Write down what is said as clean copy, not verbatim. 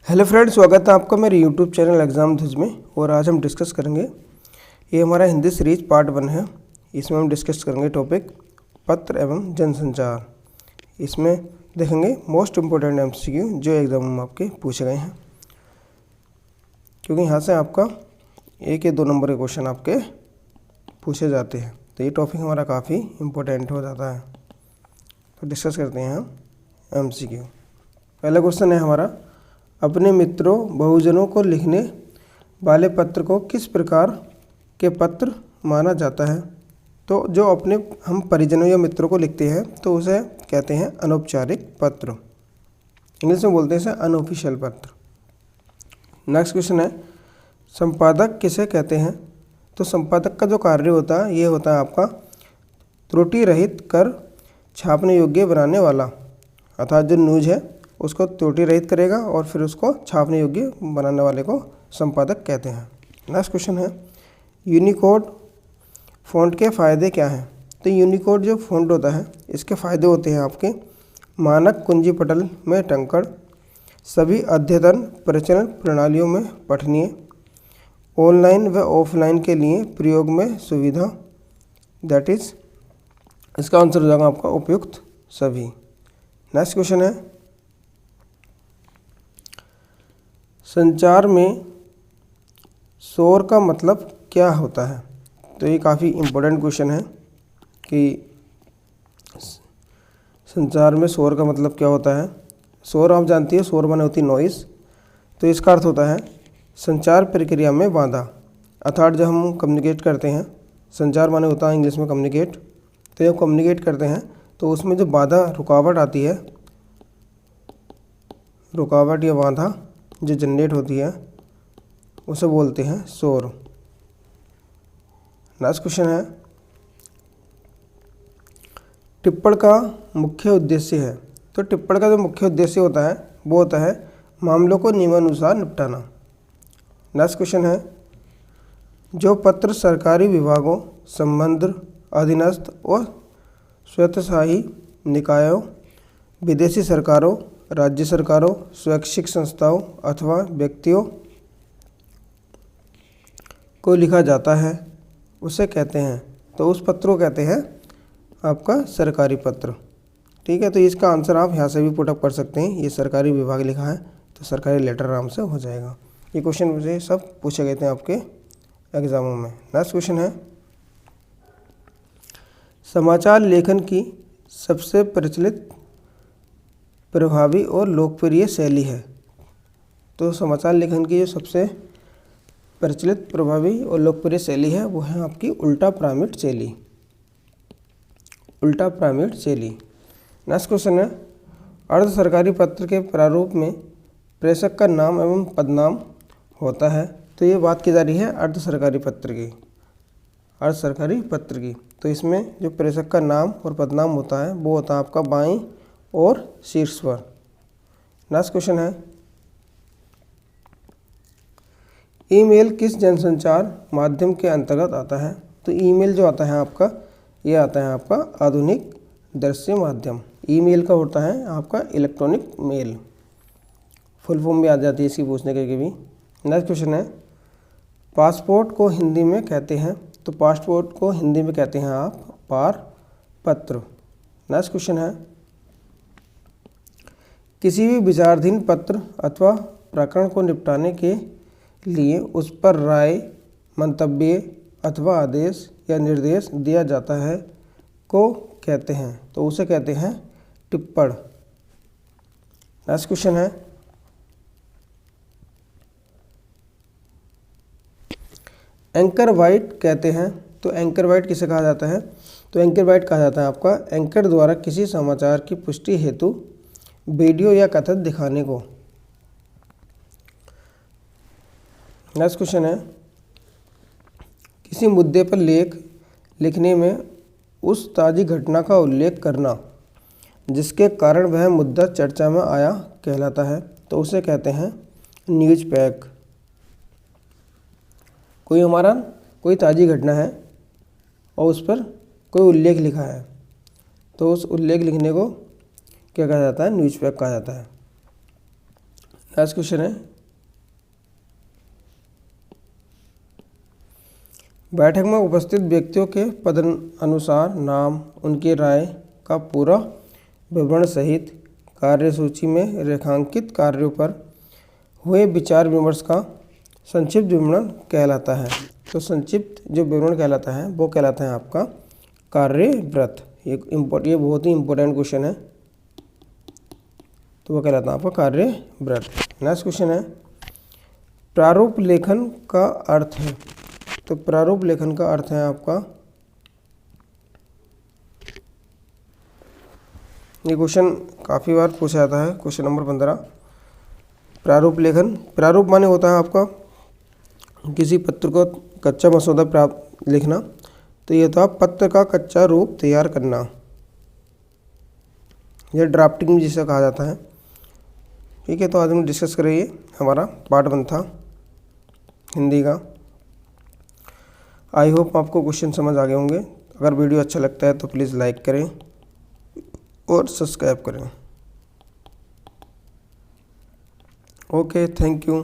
Hello friends, स्वागत है आपका मेरे यूट्यूब चैनल एग्ज़ाम ध्वज में। और आज हम डिस्कस करेंगे, ये हमारा हिंदी सीरीज पार्ट 1 है। इसमें हम डिस्कस करेंगे टॉपिक पत्र एवं जनसंचार। इसमें देखेंगे मोस्ट इम्पोर्टेंट एमसीक्यू जो एग्ज़ाम में आपके पूछे गए हैं, क्योंकि यहाँ से आपका 1 या 2 नंबर के क्वेश्चन आपके पूछे जाते हैं। तो ये टॉपिक हमारा काफ़ी इम्पोर्टेंट हो जाता है। तो डिस्कस करते हैं हम एमसीक्यू। पहला क्वेश्चन है हमारा, अपने मित्रों बहुजनों को लिखने वाले पत्र को किस प्रकार के पत्र माना जाता है? तो जो अपने हम परिजनों या मित्रों को लिखते हैं तो उसे कहते हैं अनौपचारिक पत्र। इंग्लिश में बोलते हैं इसे अनऑफिशियल पत्र। नेक्स्ट क्वेश्चन है, संपादक किसे कहते हैं? तो संपादक का जो कार्य होता है ये होता है आपका त्रुटि रहित कर छापने योग्य बनाने वाला, अर्थात जो न्यूज है उसको त्रुटि रहित करेगा और फिर उसको छापने योग्य बनाने वाले को संपादक कहते हैं। नेक्स्ट क्वेश्चन है, यूनिकोड फ़ॉन्ट के फ़ायदे क्या हैं? तो यूनिकोड जो फ़ॉन्ट होता है इसके फ़ायदे होते हैं आपके मानक कुंजी पटल में टंकण, सभी अद्यतन प्रचलन प्रणालियों में पठनीय, ऑनलाइन व ऑफलाइन के लिए प्रयोग में सुविधा, दैट इज़ इसका आंसर हो जाएगा आपका उपयुक्त सभी। नेक्स्ट क्वेश्चन है, संचार में शोर का मतलब क्या होता है? तो ये काफ़ी इम्पोर्टेंट क्वेश्चन है कि संचार में शोर का मतलब क्या होता है। शोर आप जानती है, शोर माने होती नॉइस। तो इसका अर्थ होता है संचार प्रक्रिया में बाधा, अर्थात जब हम कम्युनिकेट करते हैं, संचार माने होता है इंग्लिश में कम्युनिकेट। तो जब कम्युनिकेट करते हैं तो उसमें जो बाधा रुकावट आती है, रुकावट या बाधा जो जनरेट होती है उसे बोलते हैं शोर। नेक्स्ट क्वेश्चन है, टिप्पण का मुख्य उद्देश्य है? तो टिप्पण का जो मुख्य उद्देश्य होता है वो होता है मामलों को नियमानुसार निपटाना। नेक्स्ट क्वेश्चन है, जो पत्र सरकारी विभागों, संबद्ध अधीनस्थ और स्वतःशासी निकायों, विदेशी सरकारों, राज्य सरकारों, स्वैच्छिक संस्थाओं अथवा व्यक्तियों को लिखा जाता है उसे कहते हैं, तो उस पत्र को कहते हैं आपका सरकारी पत्र। ठीक है, तो इसका आंसर आप यहाँ से भी पुटअप कर सकते हैं। ये सरकारी विभाग लिखा है तो सरकारी लेटर आराम से हो जाएगा। ये क्वेश्चन मुझे सब पूछे गए थे आपके एग्जामों में। नेक्स्ट क्वेश्चन है, समाचार लेखन की सबसे प्रचलित, प्रभावी और लोकप्रिय शैली है? तो समाचार लेखन की जो सबसे प्रचलित, प्रभावी और लोकप्रिय शैली है वो है आपकी उल्टा पिरामिड शैली। उल्टा पिरामिड शैली। नेक्स्ट क्वेश्चन है, अर्ध सरकारी पत्र के प्रारूप में प्रेषक का नाम एवं पदनाम होता है। तो ये बात की जा रही है अर्ध सरकारी पत्र की, अर्ध सरकारी पत्र की। तो इसमें जो प्रेषक का नाम और पदनाम होता है वो होता है आपका बाईं और शीर्ष पर। नेक्स्ट क्वेश्चन है, ईमेल किस जनसंचार माध्यम के अंतर्गत आता है? तो ईमेल जो आता है आपका, ये आता है आपका आधुनिक दृश्य माध्यम। ईमेल का होता है आपका इलेक्ट्रॉनिक मेल, फुल फॉर्म भी आ जाती है इसकी पूछने के भी। नेक्स्ट क्वेश्चन है, पासपोर्ट को हिंदी में कहते हैं? तो पासपोर्ट को हिंदी में कहते हैं आप पारपत्र। नेक्स्ट क्वेश्चन है, किसी भी विचाराधीन पत्र अथवा प्रकरण को निपटाने के लिए उस पर राय, मंतव्य अथवा आदेश या निर्देश दिया जाता है को कहते हैं, तो उसे कहते हैं टिप्पण। नेक्स्ट क्वेश्चन है, एंकर वाइट कहते हैं? तो एंकर वाइट किसे कहा जाता है? तो एंकर वाइट कहा जाता है आपका एंकर द्वारा किसी समाचार की पुष्टि हेतु वीडियो या कथन दिखाने को। नेक्स्ट क्वेश्चन है, किसी मुद्दे पर लेख लिखने में उस ताज़ी घटना का उल्लेख करना जिसके कारण वह मुद्दा चर्चा में आया कहलाता है, तो उसे कहते हैं न्यूज पैक। कोई ताज़ी घटना है और उस पर कोई उल्लेख लिखा है तो उस उल्लेख लिखने को क्या कहा जाता है? न्यूज पैक कहा जाता है। नेक्स्ट क्वेश्चन है, बैठक में उपस्थित व्यक्तियों के पदानुसार नाम, उनकी राय का पूरा विवरण सहित कार्यसूची में रेखांकित कार्यों पर हुए विचार विमर्श का संक्षिप्त विवरण कहलाता है। तो संक्षिप्त जो विवरण कहलाता है वो कहलाता है आपका कार्यव्रत। ये बहुत ही इम्पोर्टेंट क्वेश्चन है, तो वो कहलाता है आपका कार्यव्रत। नेक्स्ट क्वेश्चन है, प्रारूप लेखन का अर्थ है। तो प्रारूप लेखन का अर्थ है आपका, ये क्वेश्चन काफ़ी बार पूछा जाता है, क्वेश्चन नंबर 15। प्रारूप लेखन, प्रारूप माने होता है आपका किसी पत्र को कच्चा मसौदा प्राप्त लिखना। तो ये था पत्र का कच्चा रूप तैयार करना, यह ड्राफ्टिंग जिसे कहा जाता है। ठीक है, तो आज हम डिस्कस करेंगे, हमारा पार्ट 1 था हिंदी का। आई होप आपको क्वेश्चन समझ आ गए होंगे। अगर वीडियो अच्छा लगता है तो प्लीज़ लाइक करें और सब्सक्राइब करें। Okay, thank you.